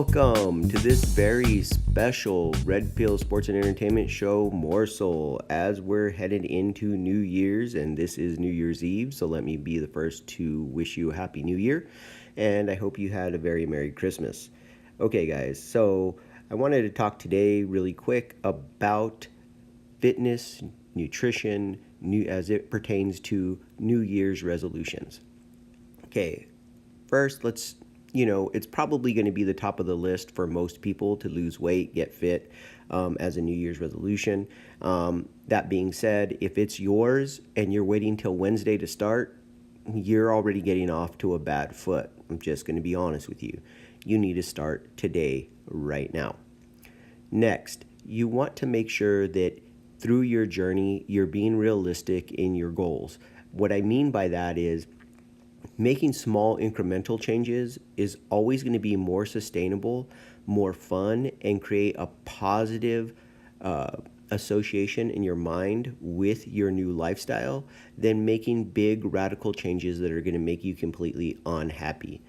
Welcome to this very special Red Pill Sports and Entertainment show, Morsel, as we're headed into New Year's, and this is New Year's Eve, so let me be the first to wish you a Happy New Year, and I hope you had a very Merry Christmas. Okay, guys, so I wanted to talk today really quick about fitness, nutrition, as it pertains to New Year's resolutions. Okay, first, it's probably going to be the top of the list for most people to lose weight, get fit as a New Year's resolution. That being said, if it's yours and you're waiting till Wednesday to start, you're already getting off to a bad foot. I'm just going to be honest with you. You need to start today, right now. Next, you want to make sure that through your journey, you're being realistic in your goals. What I mean by that is making small incremental changes is always going to be more sustainable, more fun, and create a positive association in your mind with your new lifestyle than making big radical changes that are going to make you completely unhappy.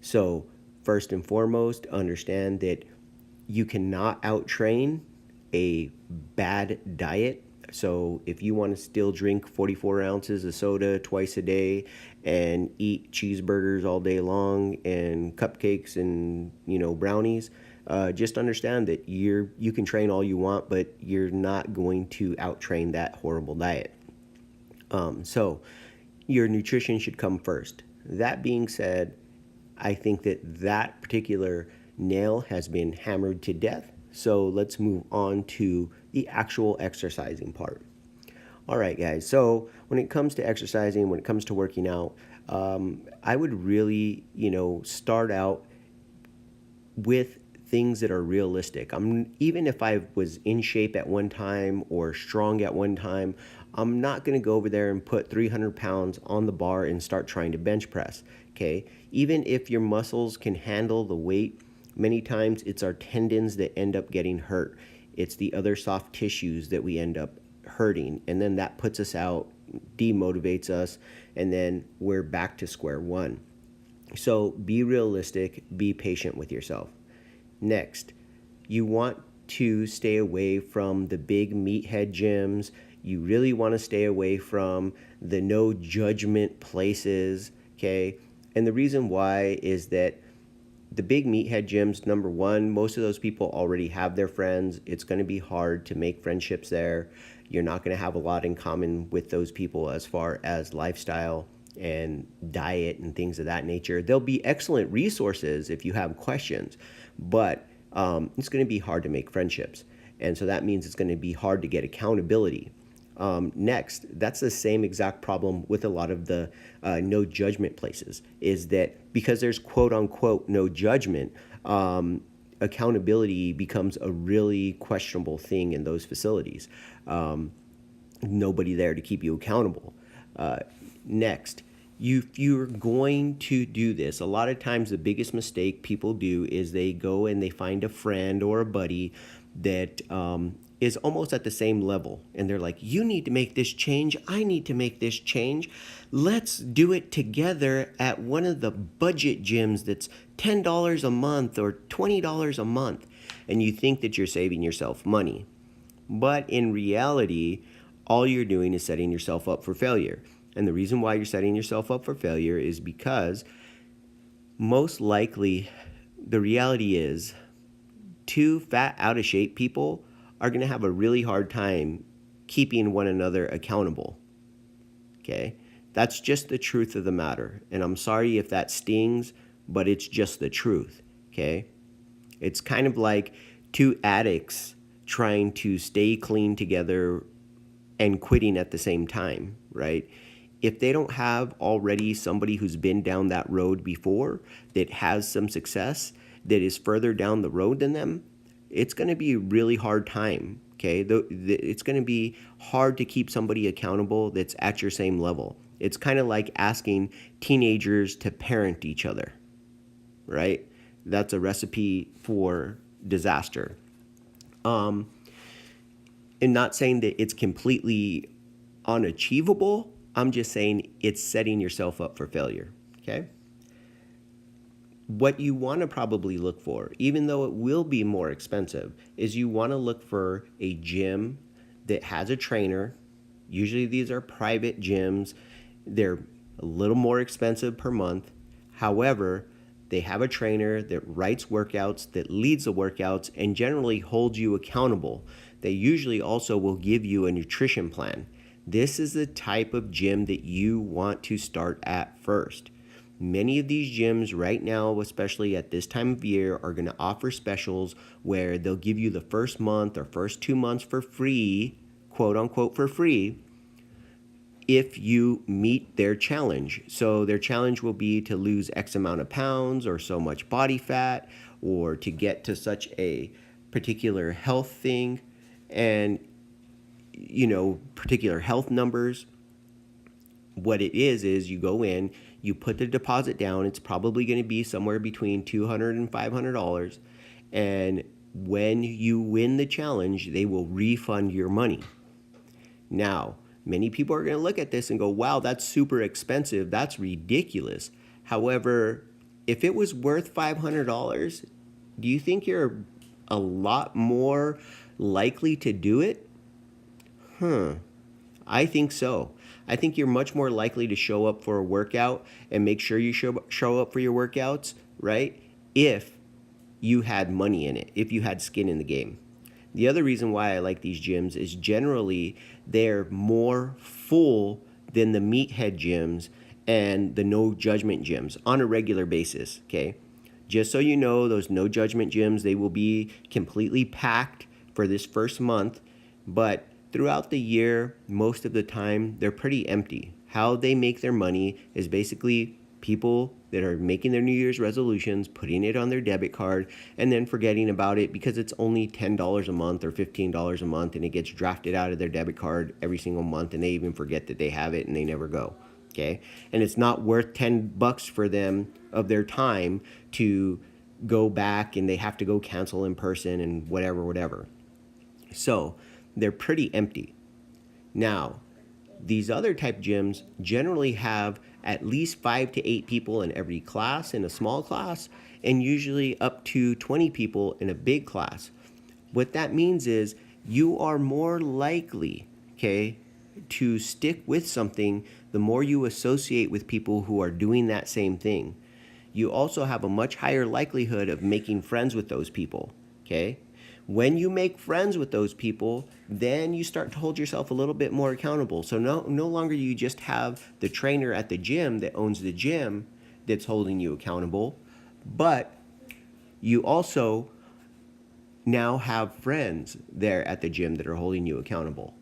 So first and foremost, understand that you cannot out-train a bad diet. So if you want to still drink 44 ounces of soda twice a day and eat cheeseburgers all day long and cupcakes and brownies, just understand that you can train all you want, but you're not going to out-train that horrible diet. So your nutrition should come first. That being said, I think that particular nail has been hammered to death. So let's move on to the actual exercising part. All right, guys. So when it comes to exercising, when it comes to working out, I would really, start out with things that are realistic. Even if I was in shape at one time or strong at one time, I'm not going to go over there and put 300 pounds on the bar and start trying to bench press. Okay. Even if your muscles can handle the weight, many times it's our tendons that end up getting hurt. It's the other soft tissues that we end up hurting. And then that puts us out, demotivates us, and then we're back to square one. So be realistic, be patient with yourself. Next, you want to stay away from the big meathead gyms. You really want to stay away from the no judgment places, okay? And the reason why is that the big meathead gyms, number one, most of those people already have their friends. It's going to be hard to make friendships there. You're not going to have a lot in common with those people as far as lifestyle and diet and things of that nature. They'll be excellent resources if you have questions, but it's going to be hard to make friendships. And so that means it's going to be hard to get accountability. Next, that's the same exact problem with a lot of the no judgment places, is that because there's quote unquote no judgment, accountability becomes a really questionable thing in those facilities. Nobody there to keep you accountable. Next, you're going to do this. A lot of times the biggest mistake people do is they go and they find a friend or a buddy that is almost at the same level. And they're like, you need to make this change. I need to make this change. Let's do it together at one of the budget gyms that's $10 a month or $20 a month. And you think that you're saving yourself money. But in reality, all you're doing is setting yourself up for failure. And the reason why you're setting yourself up for failure is because most likely the reality is two fat, out of shape people are going to have a really hard time keeping one another accountable. Okay? That's just the truth of the matter. And I'm sorry if that stings, but it's just the truth. Okay? It's kind of like two addicts trying to stay clean together and quitting at the same time, right? If they don't have already somebody who's been down that road before, that has some success, that is further down the road than them, it's going to be a really hard time, okay? It's going to be hard to keep somebody accountable that's at your same level. It's kind of like asking teenagers to parent each other, right? That's a recipe for disaster. And not saying that it's completely unachievable. I'm just saying it's setting yourself up for failure, okay? what you want to probably look for, even though it will be more expensive, is you want to look for a gym that has a trainer. Usually these are private gyms. They're a little more expensive per month. However, they have a trainer that writes workouts, that leads the workouts, and generally holds you accountable. They usually also will give you a nutrition plan. This is the type of gym that you want to start at first. Many of these gyms right now, especially at this time of year, are going to offer specials where they'll give you the first month or first 2 months for free, quote unquote, for free, if you meet their challenge. So their challenge will be to lose X amount of pounds or so much body fat or to get to such a particular health thing and, particular health numbers. What it is you go in, you put the deposit down. It's probably going to be somewhere between $200 and $500. And when you win the challenge, they will refund your money. Now, many people are going to look at this and go, wow, that's super expensive. That's ridiculous. However, if it was worth $500, do you think you're a lot more likely to do it? I think so. I think you're much more likely to show up for a workout and make sure you show up for your workouts, right? If you had money in it, if you had skin in the game. The other reason why I like these gyms is generally they're more full than the meathead gyms and the no judgment gyms on a regular basis, okay? Just so you know, those no judgment gyms, they will be completely packed for this first month, but throughout the year, most of the time, they're pretty empty. How they make their money is basically people that are making their New Year's resolutions, putting it on their debit card, and then forgetting about it because it's only $10 a month or $15 a month, and it gets drafted out of their debit card every single month, and they even forget that they have it and they never go. Okay? And it's not worth $10 for them of their time to go back, and they have to go cancel in person and whatever. So they're pretty empty. Now, these other type gyms generally have at least 5 to 8 people in every class in a small class, and usually up to 20 people in a big class. What that means is you are more likely, okay, to stick with something the more you associate with people who are doing that same thing. You also have a much higher likelihood of making friends with those people, okay? When you make friends with those people, then you start to hold yourself a little bit more accountable. So no longer you just have the trainer at the gym that owns the gym that's holding you accountable, but you also now have friends there at the gym that are holding you accountable.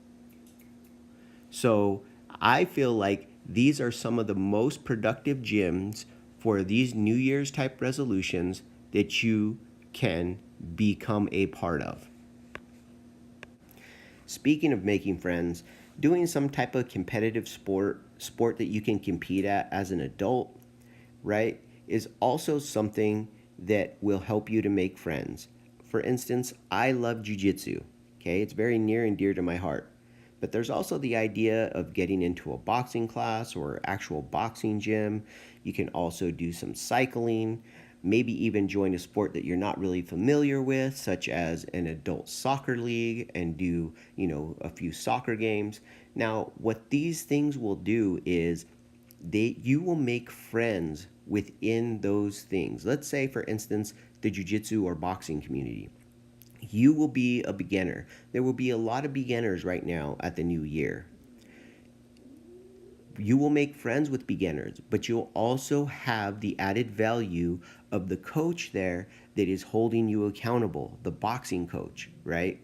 So I feel like these are some of the most productive gyms for these New Year's type resolutions that you can become a part of. Speaking of making friends, doing some type of competitive sport that you can compete at as an adult, right, is also something that will help you to make friends. For instance, I love jiu-jitsu. Okay, it's very near and dear to my heart. But there's also the idea of getting into a boxing class or actual boxing gym. You can also do some cycling, maybe even join a sport that you're not really familiar with, such as an adult soccer league, and do, a few soccer games. Now, what these things will do is you will make friends within those things. Let's say, for instance, the jiu-jitsu or boxing community. You will be a beginner. There will be a lot of beginners right now at the new year. You will make friends with beginners, but you'll also have the added value of the coach there that is holding you accountable, the boxing coach, right?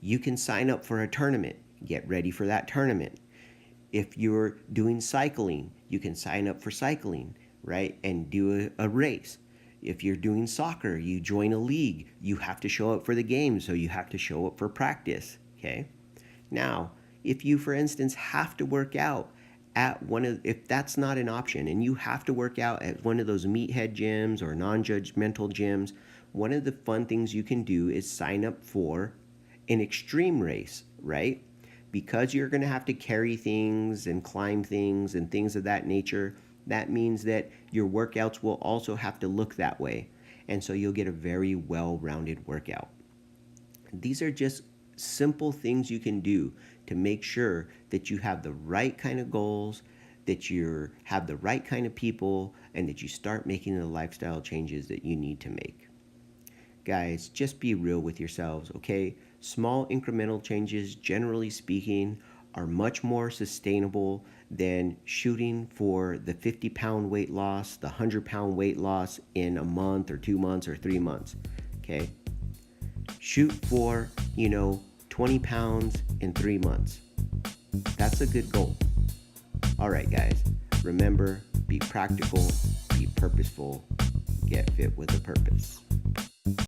You can sign up for a tournament, get ready for that tournament. If you're doing cycling, you can sign up for cycling, right? And do a race. If you're doing soccer, you join a league. You have to show up for the game, so you have to show up for practice, okay? Now, if you, for instance, have to work out at if that's not an option and you have to work out at one of those meathead gyms or non-judgmental gyms, one of the fun things you can do is sign up for an extreme race, right? Because you're going to have to carry things and climb things and things of that nature, that means that your workouts will also have to look that way. And so you'll get a very well-rounded workout. These are just simple things you can do to make sure that you have the right kind of goals, that you have the right kind of people, and that you start making the lifestyle changes that you need to make. Guys, just be real with yourselves, okay? Small incremental changes, generally speaking, are much more sustainable than shooting for the 50-pound weight loss, the 100-pound weight loss in a month or 2 months or 3 months, okay? Shoot for, 20 pounds in 3 months. That's a good goal. All right, guys, remember, be practical, be purposeful, get fit with a purpose.